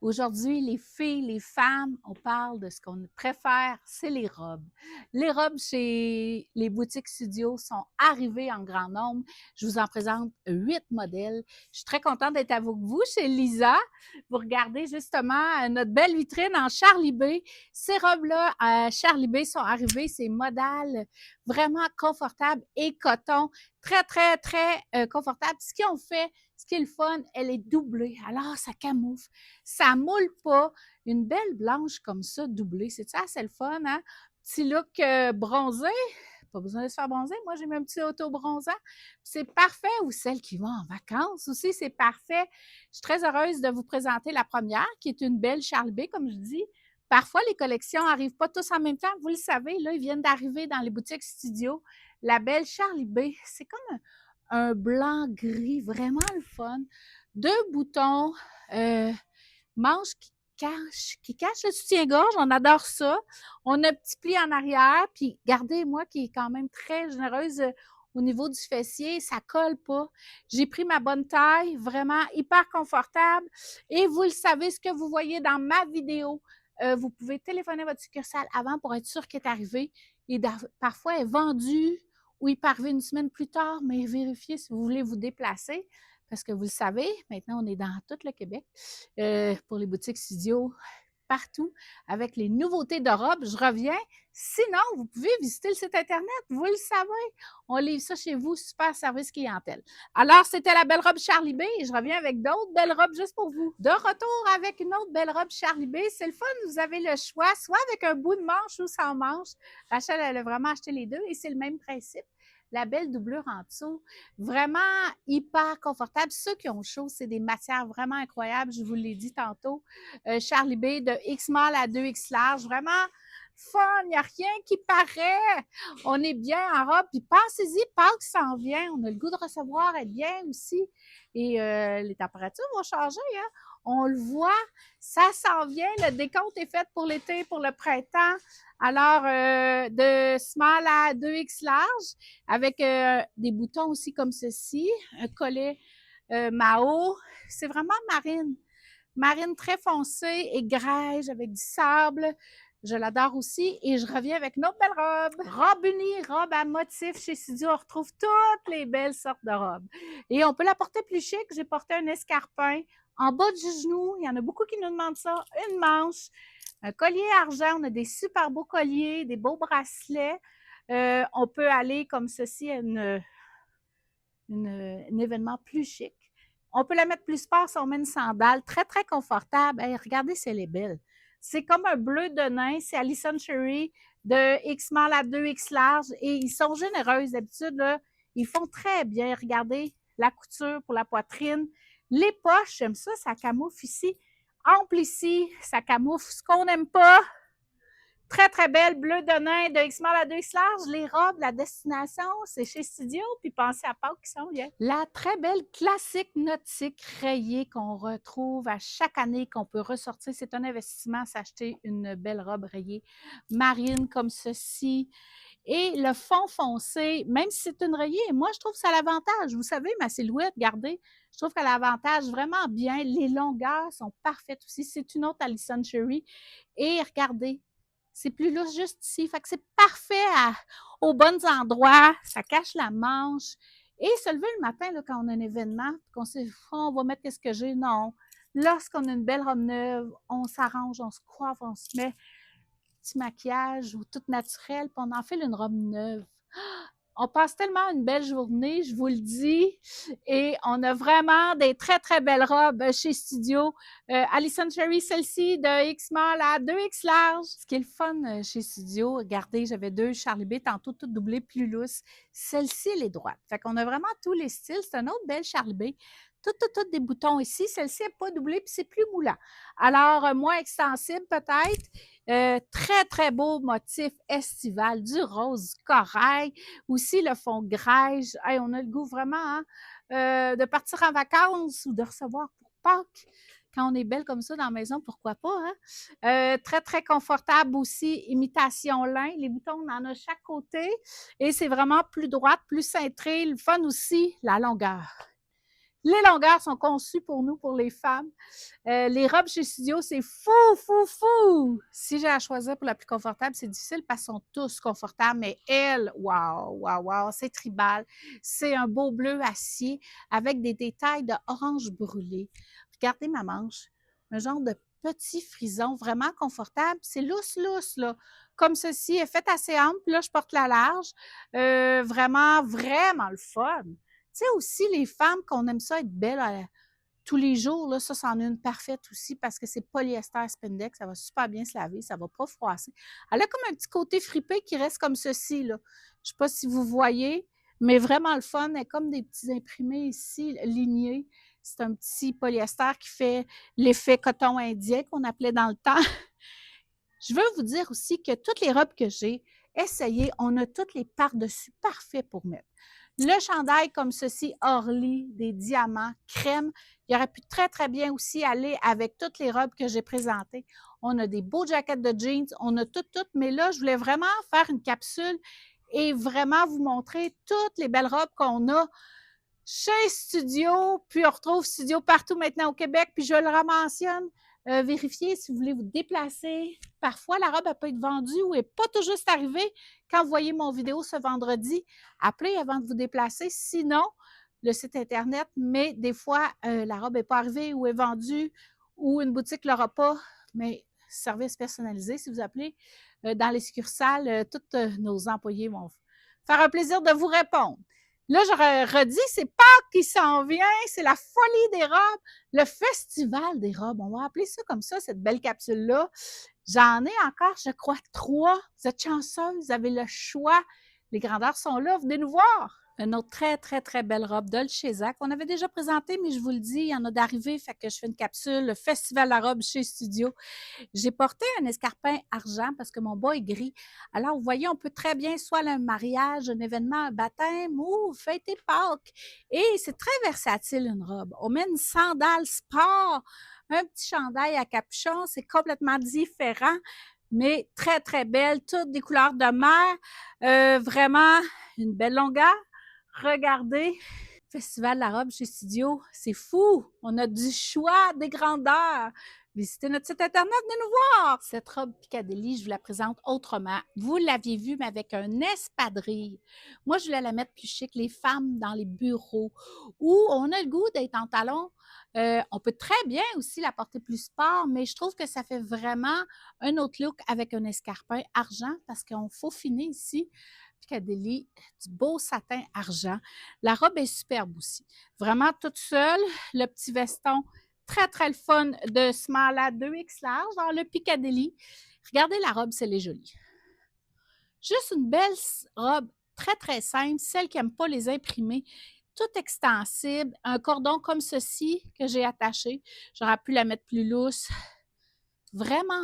Aujourd'hui, les filles, les femmes, on parle de ce qu'on préfère, c'est les robes. Les robes chez les boutiques studios sont arrivées en grand nombre. Je vous en présente 8 modèles. Je suis très contente d'être avec vous chez Lisa. Vous regardez justement notre belle vitrine en Charlie B. Ces robes-là, à Charlie B sont arrivées, c'est modal, vraiment confortable et coton. Très, très, très confortable. Ce qu'ils ont fait, ce qui est le fun, elle est doublée. Alors, ça camoufle. Ça moule pas. Une belle blanche comme ça, doublée. C'est ça, c'est le fun, hein? Petit look bronzé. Pas besoin de se faire bronzer. Moi, j'ai mon petit auto-bronzant. C'est parfait. Ou celles qui vont en vacances aussi, c'est parfait. Je suis très heureuse de vous présenter la première, qui est une belle Charles B, comme je dis. Parfois, les collections n'arrivent pas tous en même temps. Vous le savez, là, ils viennent d'arriver dans les boutiques studio. La belle Charlie B, c'est comme un blanc-gris, vraiment le fun. 2 boutons, manches qui cachent le soutien-gorge. On adore ça. On a un petit pli en arrière. Puis, regardez, moi qui est quand même très généreuse au niveau du fessier, ça colle pas. J'ai pris ma bonne taille, vraiment hyper confortable. Et vous le savez, ce que vous voyez dans ma vidéo, vous pouvez téléphoner à votre succursale avant pour être sûr qu'elle est arrivée. Et parfois, elle est vendue ou il peut arriver une semaine plus tard, mais vérifiez si vous voulez vous déplacer. Parce que vous le savez, maintenant, on est dans tout le Québec pour les boutiques studio, partout, avec les nouveautés de robes. Je reviens. Sinon, vous pouvez visiter le site Internet. Vous le savez, on livre ça chez vous. Super service clientèle. Alors, c'était la belle robe Charlie B et je reviens avec d'autres belles robes juste pour vous. De retour avec une autre belle robe Charlie B. C'est le fun. Vous avez le choix, soit avec un bout de manche ou sans manche. Rachel, elle a vraiment acheté les deux et c'est le même principe. La belle doublure en dessous, vraiment hyper confortable. Ceux qui ont chaud, c'est des matières vraiment incroyables, je vous l'ai dit tantôt. Charlie B de X small à 2X large, vraiment fun, il n'y a rien qui paraît. On est bien en robe, puis pensez-y, Pâques s'en vient, on a le goût de recevoir, être bien aussi. Et les températures vont changer, hein? On le voit, ça s'en vient, le décompte est fait pour l'été, pour le printemps. Alors, de small à 2X large, avec des boutons aussi comme ceci, un collet Mao. C'est vraiment marine. Marine très foncée et grège avec du sable. Je l'adore aussi. Et je reviens avec une autre belle robe. Robe unie, robe à motif chez Studio. On retrouve toutes les belles sortes de robes. Et on peut la porter plus chic. J'ai porté un escarpin en bas du genou. Il y en a beaucoup qui nous demandent ça. Une manche, un collier argent. On a des super beaux colliers, des beaux bracelets. On peut aller comme ceci à un événement plus chic. On peut la mettre plus sport si on met une sandale. Très, très confortable. Hey, regardez si elle est belle. C'est comme un bleu de nain. C'est Alison Cherry de X small à 2X large. Et ils sont généreux d'habitude. Là, ils font très bien. Regardez la couture pour la poitrine. Les poches, j'aime ça. Ça camoufle ici. Ample ici. Ça camoufle ce qu'on n'aime pas. Très, très belle, bleu de nain de X small à 2X large. Les robes, la destination, c'est chez Studio, puis pensez à Pâques qui s'en vient. La très belle classique nautique rayée qu'on retrouve à chaque année, qu'on peut ressortir. C'est un investissement, s'acheter une belle robe rayée marine comme ceci. Et le fond foncé, même si c'est une rayée, moi, je trouve que ça a l'avantage. Vous savez, ma silhouette, regardez, je trouve qu'elle a l'avantage vraiment bien. Les longueurs sont parfaites aussi. C'est une autre Alison Cherry. Et regardez, c'est plus lousse juste ici. Fait que c'est parfait aux bons endroits. Ça cache la manche. Et se lever le matin, là, quand on a un événement, qu'on sait, oh, on va mettre qu'est-ce que j'ai. Non. Lorsqu'on a une belle robe neuve, on s'arrange, on se coiffe, on se met petit maquillage ou tout naturel, puis on enfile une robe neuve. On passe tellement une belle journée, je vous le dis, et on a vraiment des très, très belles robes chez Studio. Alison Cherry, celle-ci de X small à 2X large. Ce qui est le fun chez Studio, regardez, j'avais 2 Charlie B, tantôt toutes doublées plus lousses. Celle-ci, elle est droite. Fait qu'on a vraiment tous les styles. C'est une autre belle Charlie B. Toutes des boutons ici. Celle-ci n'est pas doublée, puis c'est plus moulant. Alors, moins extensible peut-être. Très, très beau motif estival, du rose corail, aussi le fond grège. Hey, on a le goût vraiment hein, de partir en vacances ou de recevoir pour Pâques. Quand on est belle comme ça dans la maison, pourquoi pas? Hein? Très, très confortable aussi, imitation lin. Les boutons, on en a chaque côté et c'est vraiment plus droite, plus cintré. Le fun aussi, la longueur. Les longueurs sont conçues pour nous, pour les femmes. Les robes chez Studio, c'est fou, fou, fou! Si j'ai à choisir pour la plus confortable, c'est difficile parce qu'ils sont tous confortables, mais elle, wow, wow, wow, c'est tribal. C'est un beau bleu acier avec des détails de orange brûlé. Regardez ma manche, un genre de petit frison vraiment confortable. C'est lousse, lousse, là. Comme ceci, elle est faite assez ample. Là, je porte la large. Vraiment, vraiment le fun. Tu sais, aussi, les femmes, qu'on aime ça être belles tous les jours, là, ça, c'en est une parfaite aussi parce que c'est polyester spandex, ça va super bien se laver, ça va pas froisser. Elle a comme un petit côté fripé qui reste comme ceci, là. Je sais pas si vous voyez, mais vraiment le fun. Elle est comme des petits imprimés ici, lignés. C'est un petit polyester qui fait l'effet coton indien qu'on appelait dans le temps. Je veux vous dire aussi que toutes les robes que j'ai essayées, on a toutes les par-dessus parfaits pour mettre. Le chandail comme ceci, Orly, des diamants, crème, il aurait pu très, très bien aussi aller avec toutes les robes que j'ai présentées. On a des beaux jackets de jeans, on a toutes, mais là, je voulais vraiment faire une capsule et vraiment vous montrer toutes les belles robes qu'on a chez Studio, puis on retrouve Studio partout maintenant au Québec, puis je le rementionne. Vérifiez si vous voulez vous déplacer. Parfois, la robe, elle peut être vendue ou n'est pas tout juste arrivée. Quand vous voyez mon vidéo ce vendredi, appelez avant de vous déplacer. Sinon, le site Internet, mais des fois, la robe n'est pas arrivée ou est vendue ou une boutique ne l'aura pas. Mais service personnalisé, si vous appelez dans les succursales, tous nos employés vont faire un plaisir de vous répondre. Là, je redis, c'est Pâques qui s'en vient, c'est la folie des robes, le festival des robes. On va appeler ça comme ça, cette belle capsule-là. J'en ai encore, je crois, 3. Vous êtes chanceuses, vous avez le choix. Les grandeurs sont là, venez nous voir. Une autre très, très, très belle robe Dolce Zac. On avait déjà présenté, mais je vous le dis, il y en a d'arrivée, fait que je fais une capsule, le Festival de la robe chez Studio. J'ai porté un escarpin argent parce que mon bas est gris. Alors, vous voyez, on peut très bien soit un mariage, un événement, un baptême ou fêter Pâques. Et c'est très versatile, une robe. On met une sandale sport, un petit chandail à capuchon, c'est complètement différent, mais très, très belle, toutes des couleurs de mer. Vraiment, une belle longueur. Regardez, Festival de la robe chez Studio, c'est fou! On a du choix, des grandeurs. Visitez notre site Internet, venez nous voir! Cette robe Piccadilly, je vous la présente autrement. Vous l'aviez vue, mais avec un espadrille. Moi, je voulais la mettre plus chic, les femmes dans les bureaux, où on a le goût d'être en talons. On peut très bien aussi la porter plus sport, mais je trouve que ça fait vraiment un autre look avec un escarpin argent parce qu'on faufine ici. Piccadilly, du beau satin argent. La robe est superbe aussi. Vraiment toute seule. Le petit veston, très, très le fun de small à 2X large dans le Piccadilly. Regardez la robe, c'est les jolie. Juste une belle robe très, très simple. Celle qui n'aime pas les imprimer. Tout extensible. Un cordon comme ceci que j'ai attaché. J'aurais pu la mettre plus lousse. Vraiment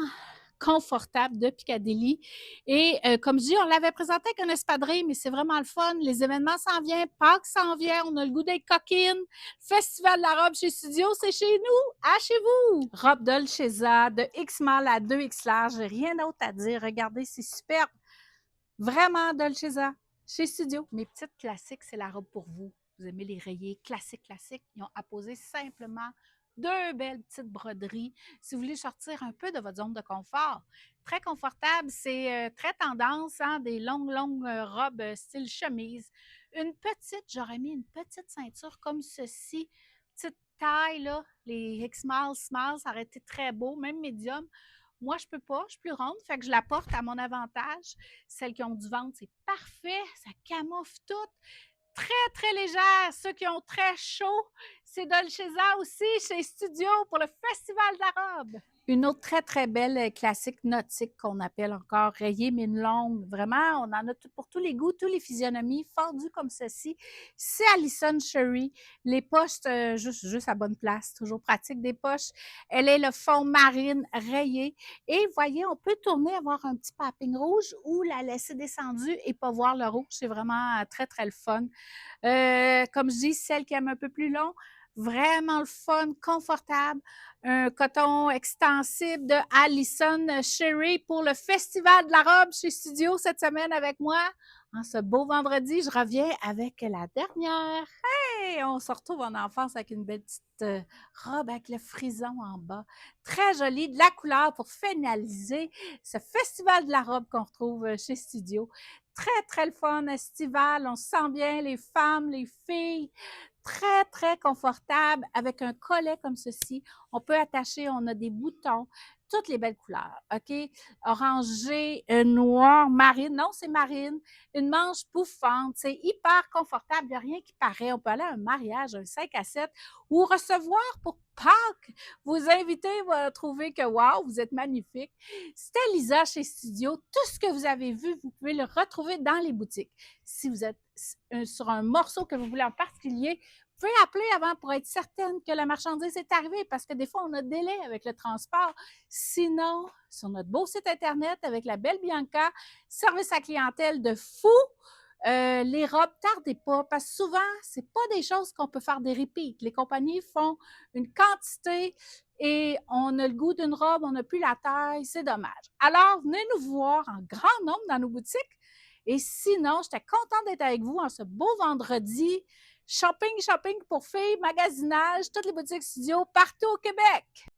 confortable de Piccadilly. Et comme je dis, on l'avait présenté avec un espadrille, mais c'est vraiment le fun. Les événements s'en viennent, Pâques s'en vient, on a le goût d'être coquine. Festival de la robe chez Studio, c'est chez nous, à chez vous. Robe Dolceza de X-Mal à 2X large, rien d'autre à dire. Regardez, c'est superbe. Vraiment Dolceza chez Studio. Mes petites classiques, c'est la robe pour vous. Vous aimez les rayés classiques, classiques. Ils ont apposé simplement 2 belles petites broderies. Si vous voulez sortir un peu de votre zone de confort, très confortable, c'est très tendance, hein, des longues, longues robes style chemise. Une petite, j'aurais mis une petite ceinture comme ceci, petite taille, là, les X-Small, Small, ça aurait été très beau, même médium. Moi, je peux pas, je suis plus ronde, fait que je la porte à mon avantage. Celles qui ont du ventre, c'est parfait, ça camoufle tout. Très, très légère. Ceux qui ont très chaud, c'est Dolceza aussi chez Studio pour le Festival de la robe. Une autre très, très belle classique nautique qu'on appelle encore rayée, mais une longue. Vraiment, on en a tout, pour tous les goûts, toutes les physionomies, fendues comme ceci. C'est Allison Sherry. Les poches, juste à bonne place, toujours pratique des poches. Elle est le fond marine rayé. Et voyez, on peut tourner, avoir un petit papping rouge ou la laisser descendue et pas voir le rouge. C'est vraiment très, très le fun. Comme je dis, celle qui aime un peu plus long, vraiment le fun, confortable. Un coton extensible de Allison Sherry pour le Festival de la robe chez Studio cette semaine avec moi. En ce beau vendredi, je reviens avec la dernière. Hey! On se retrouve en enfance avec une belle petite robe avec le frison en bas. Très jolie, de la couleur pour finaliser ce festival de la robe qu'on retrouve chez Studio. Très, très le fun, estival. On se sent bien, les femmes, les filles. Très, très confortable avec un collet comme ceci. On peut attacher, on a des boutons, toutes les belles couleurs, OK? Orangé, noir, marine. Non, c'est marine. Une manche bouffante. C'est hyper confortable. Il n'y a rien qui paraît. On peut aller à un mariage, un 5 à 7 ou recevoir pour Pâques. Vos invités vont trouver que, wow, vous êtes magnifique. C'était Lisa chez Studio. Tout ce que vous avez vu, vous pouvez le retrouver dans les boutiques. Si vous êtes sur un morceau que vous voulez en particulier, vous pouvez appeler avant pour être certaine que la marchandise est arrivée parce que des fois, on a délai avec le transport. Sinon, sur notre beau site Internet avec la belle Bianca, service à clientèle de fou, les robes, tardez pas, parce que souvent, c'est pas des choses qu'on peut faire des repeats. Les compagnies font une quantité et on a le goût d'une robe, on n'a plus la taille, c'est dommage. Alors, venez nous voir en grand nombre dans nos boutiques. Et sinon, j'étais contente d'être avec vous en ce beau vendredi. Shopping, shopping pour filles, magasinage, toutes les boutiques studio partout au Québec.